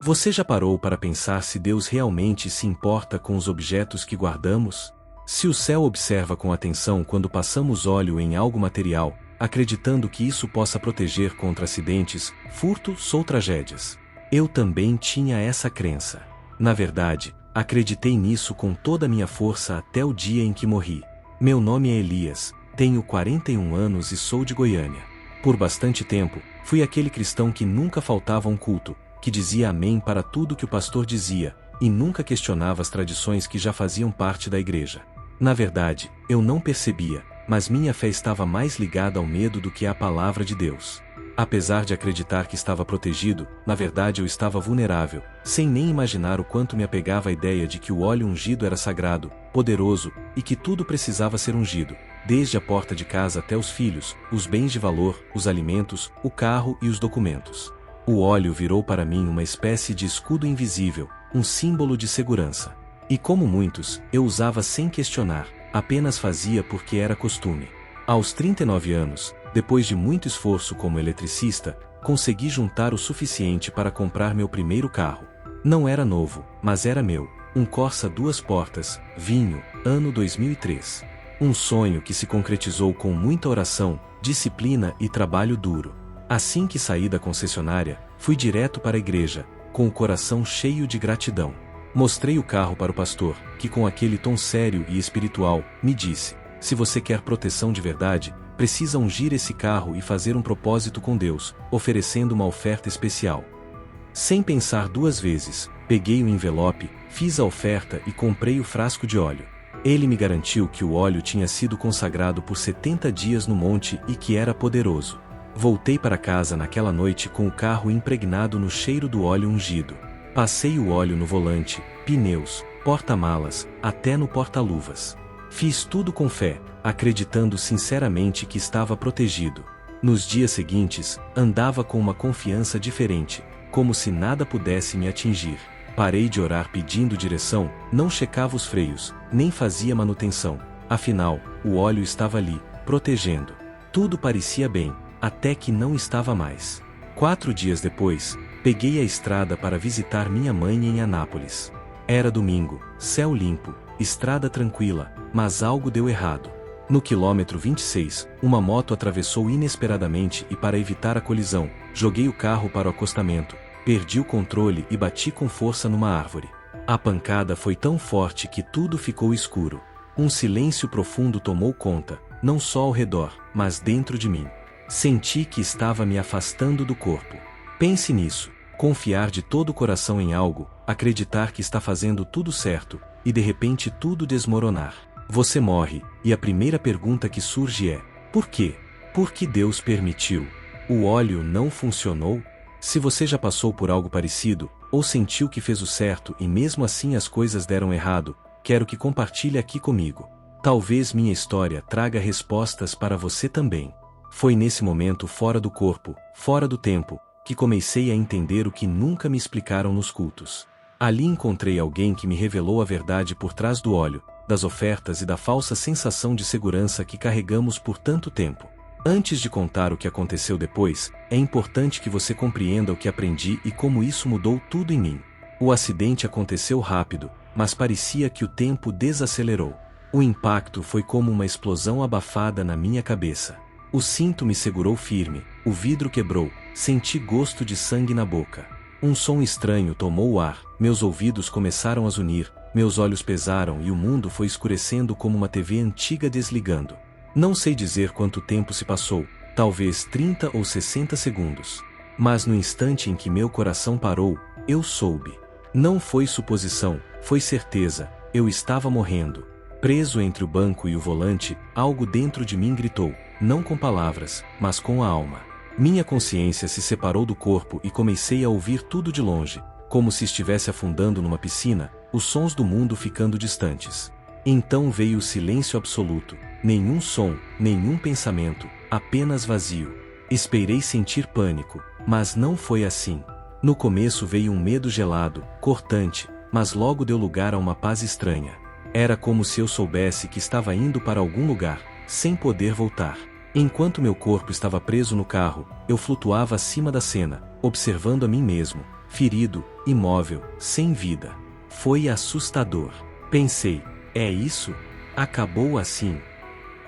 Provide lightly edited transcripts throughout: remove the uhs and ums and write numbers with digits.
Você já parou para pensar se Deus realmente se importa com os objetos que guardamos? Se o céu observa com atenção quando passamos óleo em algo material, acreditando que isso possa proteger contra acidentes, furtos ou tragédias. Eu também tinha essa crença. Na verdade, acreditei nisso com toda a minha força até o dia em que morri. Meu nome é Elias, tenho 41 anos e sou de Goiânia. Por bastante tempo, fui aquele cristão que nunca faltava a um culto, que dizia amém para tudo que o pastor dizia, e nunca questionava as tradições que já faziam parte da igreja. Na verdade, eu não percebia, mas minha fé estava mais ligada ao medo do que à palavra de Deus. Apesar de acreditar que estava protegido, na verdade eu estava vulnerável, sem nem imaginar o quanto me apegava à ideia de que o óleo ungido era sagrado, poderoso, e que tudo precisava ser ungido, desde a porta de casa até os filhos, os bens de valor, os alimentos, o carro e os documentos. O óleo virou para mim uma espécie de escudo invisível, um símbolo de segurança. E como muitos, eu usava sem questionar, apenas fazia porque era costume. Aos 39 anos, depois de muito esforço como eletricista, consegui juntar o suficiente para comprar meu primeiro carro. Não era novo, mas era meu, um Corsa 2 portas, vinho, ano 2003. Um sonho que se concretizou com muita oração, disciplina e trabalho duro. Assim que saí da concessionária, fui direto para a igreja, com o coração cheio de gratidão. Mostrei o carro para o pastor, que com aquele tom sério e espiritual, me disse: se você quer proteção de verdade, precisa ungir esse carro e fazer um propósito com Deus, oferecendo uma oferta especial. Sem pensar duas vezes, peguei o envelope, fiz a oferta e comprei o frasco de óleo. Ele me garantiu que o óleo tinha sido consagrado por 70 dias no monte e que era poderoso. Voltei para casa naquela noite com o carro impregnado no cheiro do óleo ungido. Passei o óleo no volante, pneus, porta-malas, até no porta-luvas. Fiz tudo com fé, acreditando sinceramente que estava protegido. Nos dias seguintes, andava com uma confiança diferente, como se nada pudesse me atingir. Parei de orar pedindo direção, não checava os freios, nem fazia manutenção. Afinal, o óleo estava ali, protegendo. Tudo parecia bem, até que não estava mais. 4 dias depois, peguei a estrada para visitar minha mãe em Anápolis. Era domingo, céu limpo, estrada tranquila, mas algo deu errado. No quilômetro 26, uma moto atravessou inesperadamente e, para evitar a colisão, joguei o carro para o acostamento, perdi o controle e bati com força numa árvore. A pancada foi tão forte que tudo ficou escuro. Um silêncio profundo tomou conta, não só ao redor, mas dentro de mim. Senti que estava me afastando do corpo. Pense nisso, confiar de todo o coração em algo, acreditar que está fazendo tudo certo, e de repente tudo desmoronar. Você morre, e a primeira pergunta que surge é: por quê? Por que Deus permitiu? O óleo não funcionou? Se você já passou por algo parecido, ou sentiu que fez o certo e mesmo assim as coisas deram errado, quero que compartilhe aqui comigo. Talvez minha história traga respostas para você também. Foi nesse momento fora do corpo, fora do tempo, que comecei a entender o que nunca me explicaram nos cultos. Ali encontrei alguém que me revelou a verdade por trás do óleo, das ofertas e da falsa sensação de segurança que carregamos por tanto tempo. Antes de contar o que aconteceu depois, é importante que você compreenda o que aprendi e como isso mudou tudo em mim. O acidente aconteceu rápido, mas parecia que o tempo desacelerou. O impacto foi como uma explosão abafada na minha cabeça. O cinto me segurou firme, o vidro quebrou, senti gosto de sangue na boca. Um som estranho tomou o ar, meus ouvidos começaram a zunir, meus olhos pesaram e o mundo foi escurecendo como uma TV antiga desligando. Não sei dizer quanto tempo se passou, talvez 30 ou 60 segundos. Mas no instante em que meu coração parou, eu soube. Não foi suposição, foi certeza, eu estava morrendo. Preso entre o banco e o volante, algo dentro de mim gritou, não com palavras, mas com a alma. Minha consciência se separou do corpo e comecei a ouvir tudo de longe, como se estivesse afundando numa piscina, os sons do mundo ficando distantes. Então veio o silêncio absoluto, nenhum som, nenhum pensamento, apenas vazio. Esperei sentir pânico, mas não foi assim. No começo veio um medo gelado, cortante, mas logo deu lugar a uma paz estranha. Era como se eu soubesse que estava indo para algum lugar, sem poder voltar. Enquanto meu corpo estava preso no carro, eu flutuava acima da cena, observando a mim mesmo, ferido, imóvel, sem vida. Foi assustador. Pensei, é isso? Acabou assim?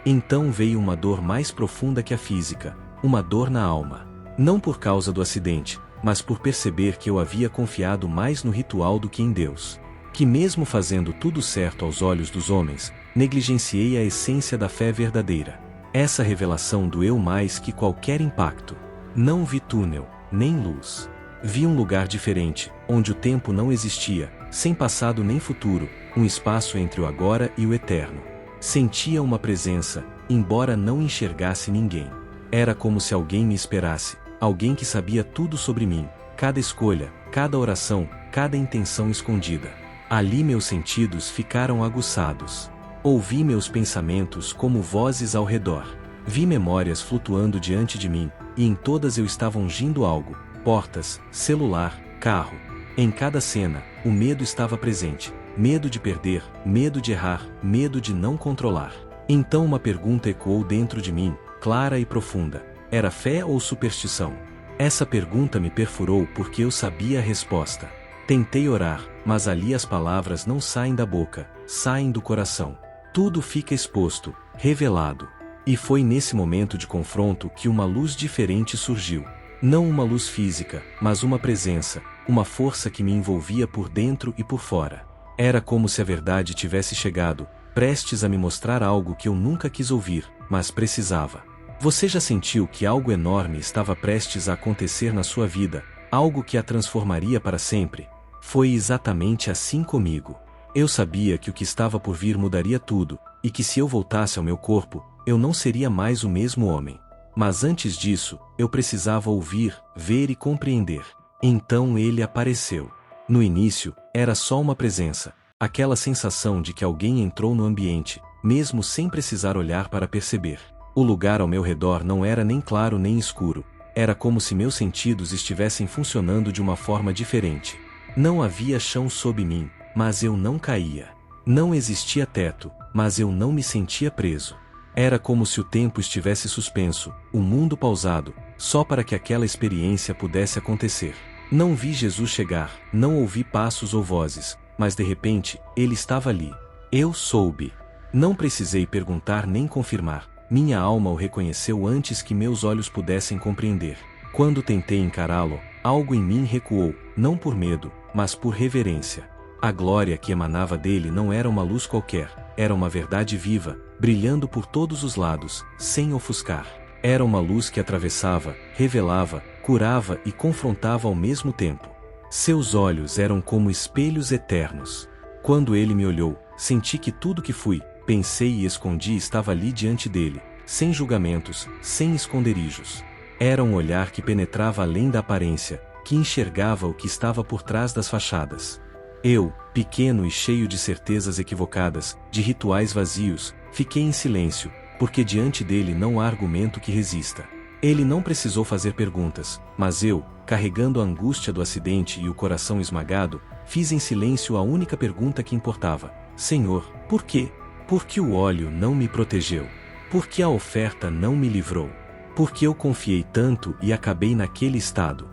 Então veio uma dor mais profunda que a física, uma dor na alma. Não por causa do acidente, mas por perceber que eu havia confiado mais no ritual do que em Deus. Que mesmo fazendo tudo certo aos olhos dos homens, negligenciei a essência da fé verdadeira. Essa revelação doeu mais que qualquer impacto. Não vi túnel, nem luz. Vi um lugar diferente, onde o tempo não existia, sem passado nem futuro, um espaço entre o agora e o eterno. Sentia uma presença, embora não enxergasse ninguém. Era como se alguém me esperasse, alguém que sabia tudo sobre mim, cada escolha, cada oração, cada intenção escondida. Ali meus sentidos ficaram aguçados. Ouvi meus pensamentos como vozes ao redor. Vi memórias flutuando diante de mim, e em todas eu estava ungindo algo: portas, celular, carro. Em cada cena, o medo estava presente. Medo de perder, medo de errar, medo de não controlar. Então uma pergunta ecoou dentro de mim, clara e profunda: era fé ou superstição? Essa pergunta me perfurou porque eu sabia a resposta. Tentei orar, mas ali as palavras não saem da boca, saem do coração. Tudo fica exposto, revelado. E foi nesse momento de confronto que uma luz diferente surgiu. Não uma luz física, mas uma presença, uma força que me envolvia por dentro e por fora. Era como se a verdade tivesse chegado, prestes a me mostrar algo que eu nunca quis ouvir, mas precisava. Você já sentiu que algo enorme estava prestes a acontecer na sua vida, algo que a transformaria para sempre? Foi exatamente assim comigo. Eu sabia que o que estava por vir mudaria tudo, e que se eu voltasse ao meu corpo, eu não seria mais o mesmo homem. Mas antes disso, eu precisava ouvir, ver e compreender. Então ele apareceu. No início, era só uma presença, aquela sensação de que alguém entrou no ambiente, mesmo sem precisar olhar para perceber. O lugar ao meu redor não era nem claro nem escuro, era como se meus sentidos estivessem funcionando de uma forma diferente. Não havia chão sob mim, mas eu não caía. Não existia teto, mas eu não me sentia preso. Era como se o tempo estivesse suspenso, o mundo pausado, só para que aquela experiência pudesse acontecer. Não vi Jesus chegar, não ouvi passos ou vozes, mas de repente, ele estava ali. Eu soube. Não precisei perguntar nem confirmar, minha alma o reconheceu antes que meus olhos pudessem compreender. Quando tentei encará-lo, algo em mim recuou, não por medo, mas por reverência. A glória que emanava dele não era uma luz qualquer, era uma verdade viva, brilhando por todos os lados, sem ofuscar. Era uma luz que atravessava, revelava, curava e confrontava ao mesmo tempo. Seus olhos eram como espelhos eternos. Quando ele me olhou, senti que tudo que fui, pensei e escondi estava ali diante dele, sem julgamentos, sem esconderijos. Era um olhar que penetrava além da aparência, que enxergava o que estava por trás das fachadas. Eu, pequeno e cheio de certezas equivocadas, de rituais vazios, fiquei em silêncio, porque diante dele não há argumento que resista. Ele não precisou fazer perguntas, mas eu, carregando a angústia do acidente e o coração esmagado, fiz em silêncio a única pergunta que importava: Senhor, por quê? Por que o óleo não me protegeu? Por que a oferta não me livrou? Por que eu confiei tanto e acabei naquele estado?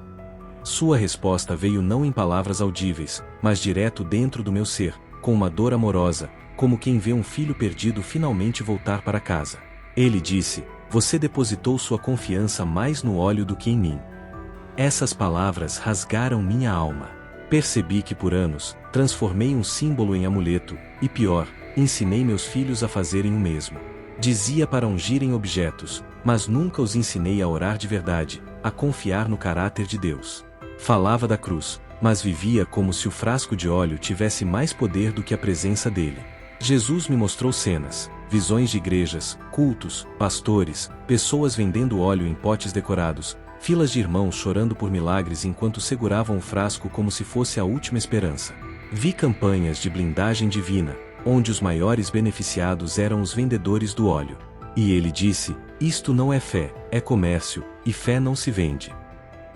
Sua resposta veio não em palavras audíveis, mas direto dentro do meu ser, com uma dor amorosa, como quem vê um filho perdido finalmente voltar para casa. Ele disse: você depositou sua confiança mais no óleo do que em mim. Essas palavras rasgaram minha alma. Percebi que por anos, transformei um símbolo em amuleto, e pior, ensinei meus filhos a fazerem o mesmo. Dizia para ungirem objetos, mas nunca os ensinei a orar de verdade, a confiar no caráter de Deus. Falava da cruz, mas vivia como se o frasco de óleo tivesse mais poder do que a presença dele. Jesus me mostrou cenas, visões de igrejas, cultos, pastores, pessoas vendendo óleo em potes decorados, filas de irmãos chorando por milagres enquanto seguravam o frasco como se fosse a última esperança. Vi campanhas de blindagem divina, onde os maiores beneficiados eram os vendedores do óleo. E ele disse: isto não é fé, é comércio, e fé não se vende.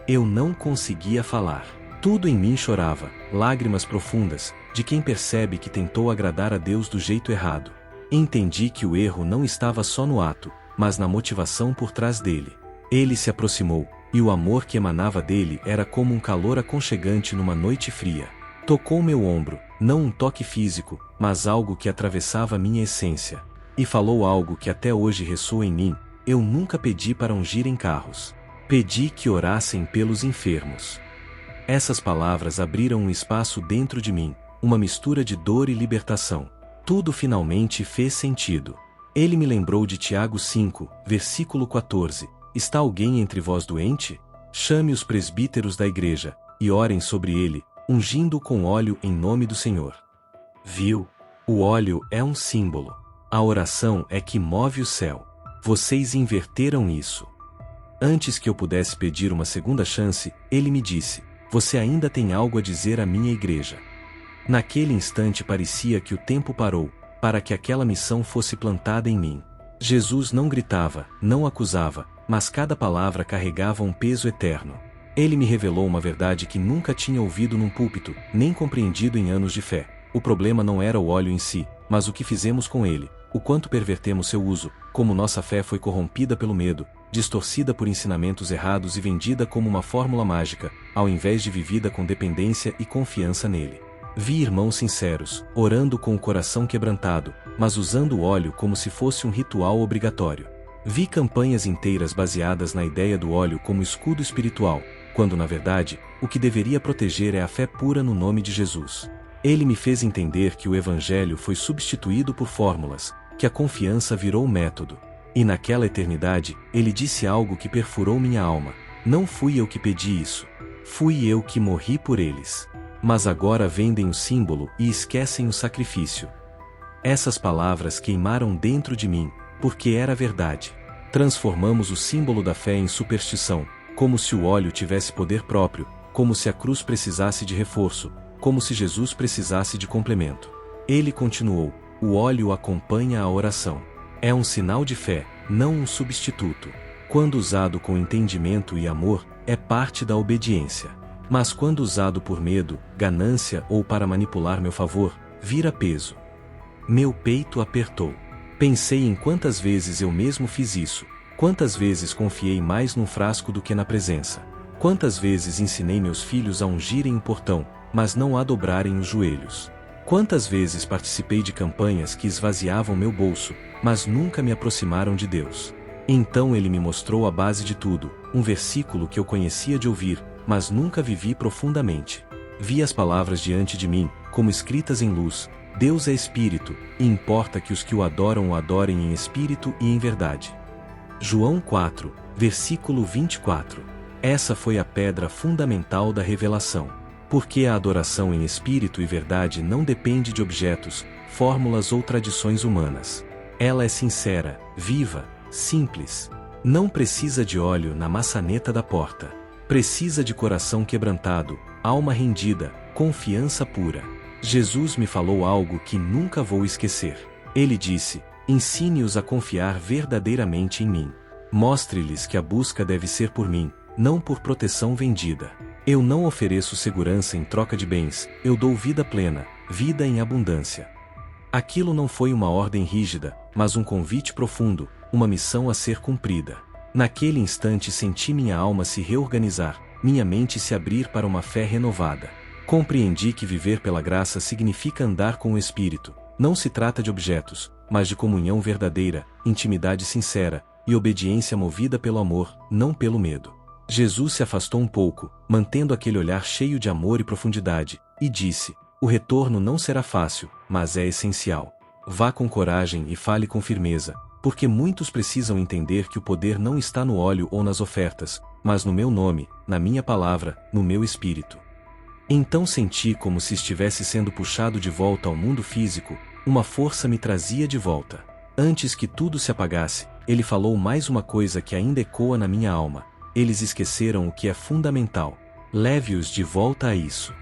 Eu não conseguia falar. Tudo em mim chorava, lágrimas profundas, de quem percebe que tentou agradar a Deus do jeito errado. Entendi que o erro não estava só no ato, mas na motivação por trás dele. Ele se aproximou, e o amor que emanava dele era como um calor aconchegante numa noite fria. Tocou meu ombro, não um toque físico, mas algo que atravessava minha essência. E falou algo que até hoje ressoa em mim: eu nunca pedi para ungirem carros. Pedi que orassem pelos enfermos. Essas palavras abriram um espaço dentro de mim, uma mistura de dor e libertação. Tudo finalmente fez sentido. Ele me lembrou de Tiago 5, versículo 14. Está alguém entre vós doente? Chame os presbíteros da igreja, e orem sobre ele, ungindo-o com óleo em nome do Senhor. Viu? O óleo é um símbolo. A oração é que move o céu. Vocês inverteram isso. Antes que eu pudesse pedir uma segunda chance, ele me disse: você ainda tem algo a dizer à minha igreja. Naquele instante parecia que o tempo parou, para que aquela missão fosse plantada em mim. Jesus não gritava, não acusava, mas cada palavra carregava um peso eterno. Ele me revelou uma verdade que nunca tinha ouvido num púlpito, nem compreendido em anos de fé. O problema não era o óleo em si, mas o que fizemos com ele, o quanto pervertemos seu uso, como nossa fé foi corrompida pelo medo, distorcida por ensinamentos errados e vendida como uma fórmula mágica, ao invés de vivida com dependência e confiança nele. Vi irmãos sinceros, orando com o coração quebrantado, mas usando o óleo como se fosse um ritual obrigatório. Vi campanhas inteiras baseadas na ideia do óleo como escudo espiritual, quando na verdade, o que deveria proteger é a fé pura no nome de Jesus. Ele me fez entender que o Evangelho foi substituído por fórmulas, que a confiança virou método. E naquela eternidade, ele disse algo que perfurou minha alma: não fui eu que pedi isso. Fui eu que morri por eles. Mas agora vendem o símbolo e esquecem o sacrifício. Essas palavras queimaram dentro de mim, porque era verdade. Transformamos o símbolo da fé em superstição, como se o óleo tivesse poder próprio, como se a cruz precisasse de reforço, como se Jesus precisasse de complemento. Ele continuou: o óleo acompanha a oração. É um sinal de fé, não um substituto. Quando usado com entendimento e amor, é parte da obediência. Mas quando usado por medo, ganância ou para manipular meu favor, vira peso. Meu peito apertou. Pensei em quantas vezes eu mesmo fiz isso, quantas vezes confiei mais num frasco do que na presença, quantas vezes ensinei meus filhos a ungirem o portão, mas não a dobrarem os joelhos. Quantas vezes participei de campanhas que esvaziavam meu bolso, mas nunca me aproximaram de Deus. Então ele me mostrou a base de tudo, um versículo que eu conhecia de ouvir, mas nunca vivi profundamente. Vi as palavras diante de mim, como escritas em luz: Deus é espírito, e importa que os que o adorem em espírito e em verdade. João 4, versículo 24. Essa foi a pedra fundamental da revelação. Porque a adoração em espírito e verdade não depende de objetos, fórmulas ou tradições humanas. Ela é sincera, viva, simples. Não precisa de óleo na maçaneta da porta. Precisa de coração quebrantado, alma rendida, confiança pura. Jesus me falou algo que nunca vou esquecer. Ele disse: ensine-os a confiar verdadeiramente em mim. Mostre-lhes que a busca deve ser por mim, não por proteção vendida. Eu não ofereço segurança em troca de bens, eu dou vida plena, vida em abundância. Aquilo não foi uma ordem rígida, mas um convite profundo, uma missão a ser cumprida. Naquele instante senti minha alma se reorganizar, minha mente se abrir para uma fé renovada. Compreendi que viver pela graça significa andar com o Espírito. Não se trata de objetos, mas de comunhão verdadeira, intimidade sincera, e obediência movida pelo amor, não pelo medo. Jesus se afastou um pouco, mantendo aquele olhar cheio de amor e profundidade, e disse: o retorno não será fácil, mas é essencial. Vá com coragem e fale com firmeza, porque muitos precisam entender que o poder não está no óleo ou nas ofertas, mas no meu nome, na minha palavra, no meu espírito. Então senti como se estivesse sendo puxado de volta ao mundo físico, uma força me trazia de volta. Antes que tudo se apagasse, ele falou mais uma coisa que ainda ecoa na minha alma: eles esqueceram o que é fundamental. Leve-os de volta a isso.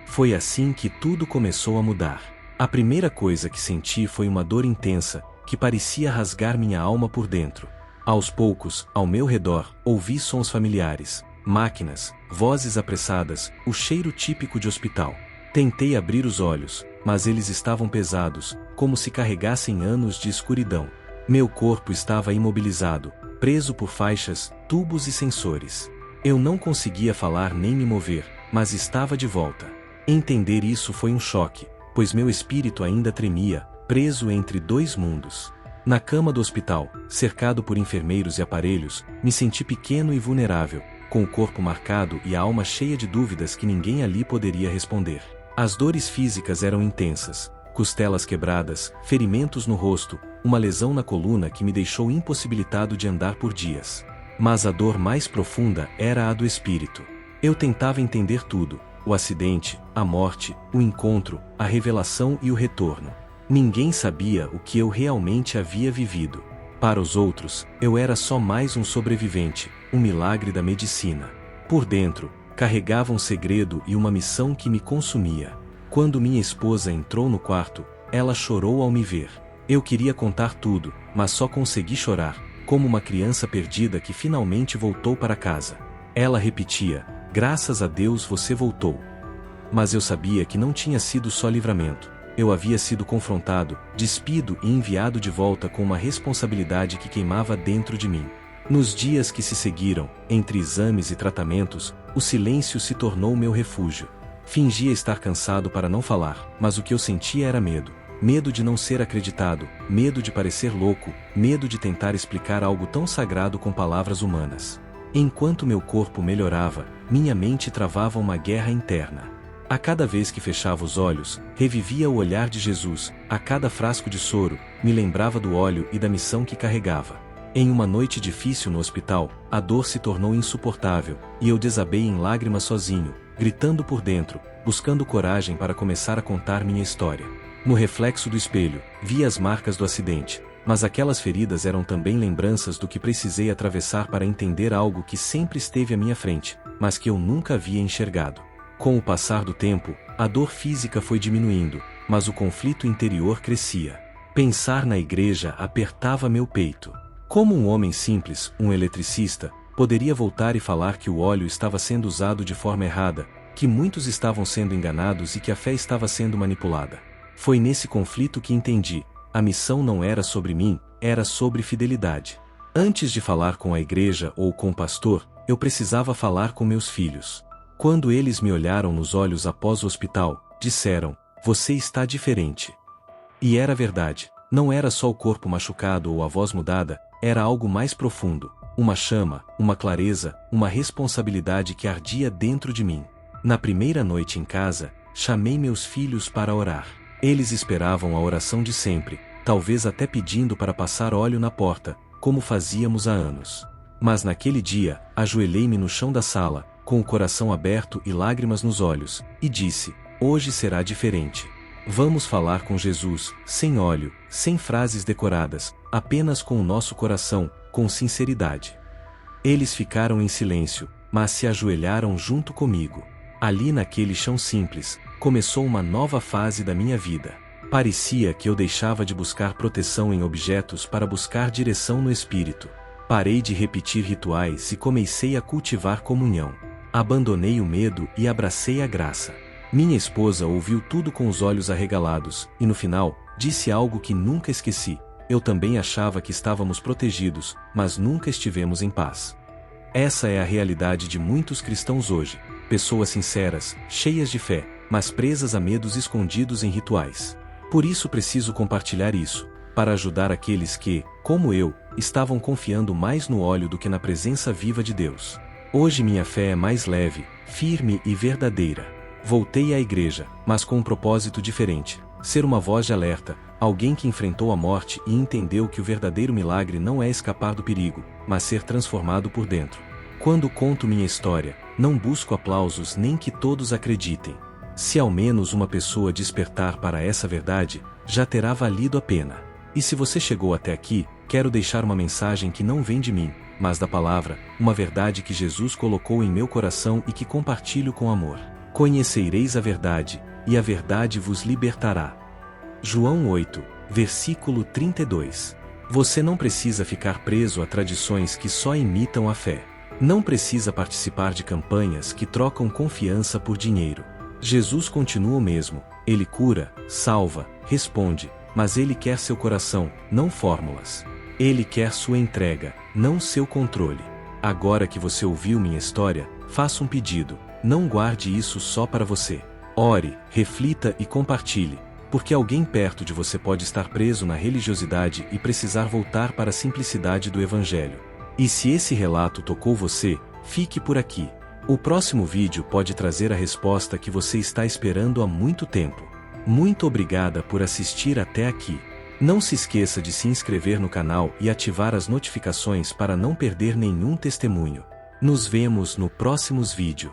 Foi assim que tudo começou a mudar. A primeira coisa que senti foi uma dor intensa, que parecia rasgar minha alma por dentro. Aos poucos, ao meu redor, ouvi sons familiares, máquinas, vozes apressadas, o cheiro típico de hospital. Tentei abrir os olhos, mas eles estavam pesados, como se carregassem anos de escuridão. Meu corpo estava imobilizado, preso por faixas, tubos e sensores. Eu não conseguia falar nem me mover, mas estava de volta. Entender isso foi um choque, pois meu espírito ainda tremia, preso entre dois mundos. Na cama do hospital, cercado por enfermeiros e aparelhos, me senti pequeno e vulnerável, com o corpo marcado e a alma cheia de dúvidas que ninguém ali poderia responder. As dores físicas eram intensas, costelas quebradas, ferimentos no rosto, uma lesão na coluna que me deixou impossibilitado de andar por dias. Mas a dor mais profunda era a do espírito. Eu tentava entender tudo: o acidente, a morte, o encontro, a revelação e o retorno. Ninguém sabia o que eu realmente havia vivido. Para os outros, eu era só mais um sobrevivente, um milagre da medicina. Por dentro, carregava um segredo e uma missão que me consumia. Quando minha esposa entrou no quarto, ela chorou ao me ver. Eu queria contar tudo, mas só consegui chorar, como uma criança perdida que finalmente voltou para casa. Ela repetia: "Graças a Deus você voltou." Mas eu sabia que não tinha sido só livramento. Eu havia sido confrontado, despido e enviado de volta com uma responsabilidade que queimava dentro de mim. Nos dias que se seguiram, entre exames e tratamentos, o silêncio se tornou meu refúgio. Fingia estar cansado para não falar, mas o que eu sentia era medo. Medo de não ser acreditado, medo de parecer louco, medo de tentar explicar algo tão sagrado com palavras humanas. Enquanto meu corpo melhorava, minha mente travava uma guerra interna. A cada vez que fechava os olhos, revivia o olhar de Jesus. A cada frasco de soro, me lembrava do óleo e da missão que carregava. Em uma noite difícil no hospital, a dor se tornou insuportável, e eu desabei em lágrimas sozinho, gritando por dentro, buscando coragem para começar a contar minha história. No reflexo do espelho, vi as marcas do acidente, mas aquelas feridas eram também lembranças do que precisei atravessar para entender algo que sempre esteve à minha frente, mas que eu nunca havia enxergado. Com o passar do tempo, a dor física foi diminuindo, mas o conflito interior crescia. Pensar na igreja apertava meu peito. Como um homem simples, um eletricista, poderia voltar e falar que o óleo estava sendo usado de forma errada, que muitos estavam sendo enganados e que a fé estava sendo manipulada? Foi nesse conflito que entendi: a missão não era sobre mim, era sobre fidelidade. Antes de falar com a igreja ou com o pastor, eu precisava falar com meus filhos. Quando eles me olharam nos olhos após o hospital, disseram: "Você está diferente." E era verdade. Não era só o corpo machucado ou a voz mudada, era algo mais profundo. Uma chama, uma clareza, uma responsabilidade que ardia dentro de mim. Na primeira noite em casa, chamei meus filhos para orar. Eles esperavam a oração de sempre, talvez até pedindo para passar óleo na porta, como fazíamos há anos. Mas naquele dia, ajoelhei-me no chão da sala, com o coração aberto e lágrimas nos olhos, e disse: "Hoje será diferente. Vamos falar com Jesus, sem óleo, sem frases decoradas, apenas com o nosso coração, com sinceridade." Eles ficaram em silêncio, mas se ajoelharam junto comigo. Ali naquele chão simples, começou uma nova fase da minha vida. Parecia que eu deixava de buscar proteção em objetos para buscar direção no espírito. Parei de repetir rituais e comecei a cultivar comunhão. Abandonei o medo e abracei a graça. Minha esposa ouviu tudo com os olhos arregalados, e no final, disse algo que nunca esqueci: "Eu também achava que estávamos protegidos, mas nunca estivemos em paz." Essa é a realidade de muitos cristãos hoje. Pessoas sinceras, cheias de fé, mas presas a medos escondidos em rituais. Por isso preciso compartilhar isso, para ajudar aqueles que, como eu, estavam confiando mais no óleo do que na presença viva de Deus. Hoje minha fé é mais leve, firme e verdadeira. Voltei à igreja, mas com um propósito diferente: ser uma voz de alerta, alguém que enfrentou a morte e entendeu que o verdadeiro milagre não é escapar do perigo, mas ser transformado por dentro. Quando conto minha história, não busco aplausos nem que todos acreditem. Se ao menos uma pessoa despertar para essa verdade, já terá valido a pena. E se você chegou até aqui, quero deixar uma mensagem que não vem de mim, mas da palavra, uma verdade que Jesus colocou em meu coração e que compartilho com amor. Conhecereis a verdade, e a verdade vos libertará. João 8, versículo 32. Você não precisa ficar preso a tradições que só imitam a fé. Não precisa participar de campanhas que trocam confiança por dinheiro. Jesus continua o mesmo: Ele cura, salva, responde, mas Ele quer seu coração, não fórmulas. Ele quer sua entrega, não seu controle. Agora que você ouviu minha história, faça um pedido. Não guarde isso só para você. Ore, reflita e compartilhe, porque alguém perto de você pode estar preso na religiosidade e precisar voltar para a simplicidade do Evangelho. E se esse relato tocou você, fique por aqui. O próximo vídeo pode trazer a resposta que você está esperando há muito tempo. Muito obrigada por assistir até aqui. Não se esqueça de se inscrever no canal e ativar as notificações para não perder nenhum testemunho. Nos vemos no próximo vídeo.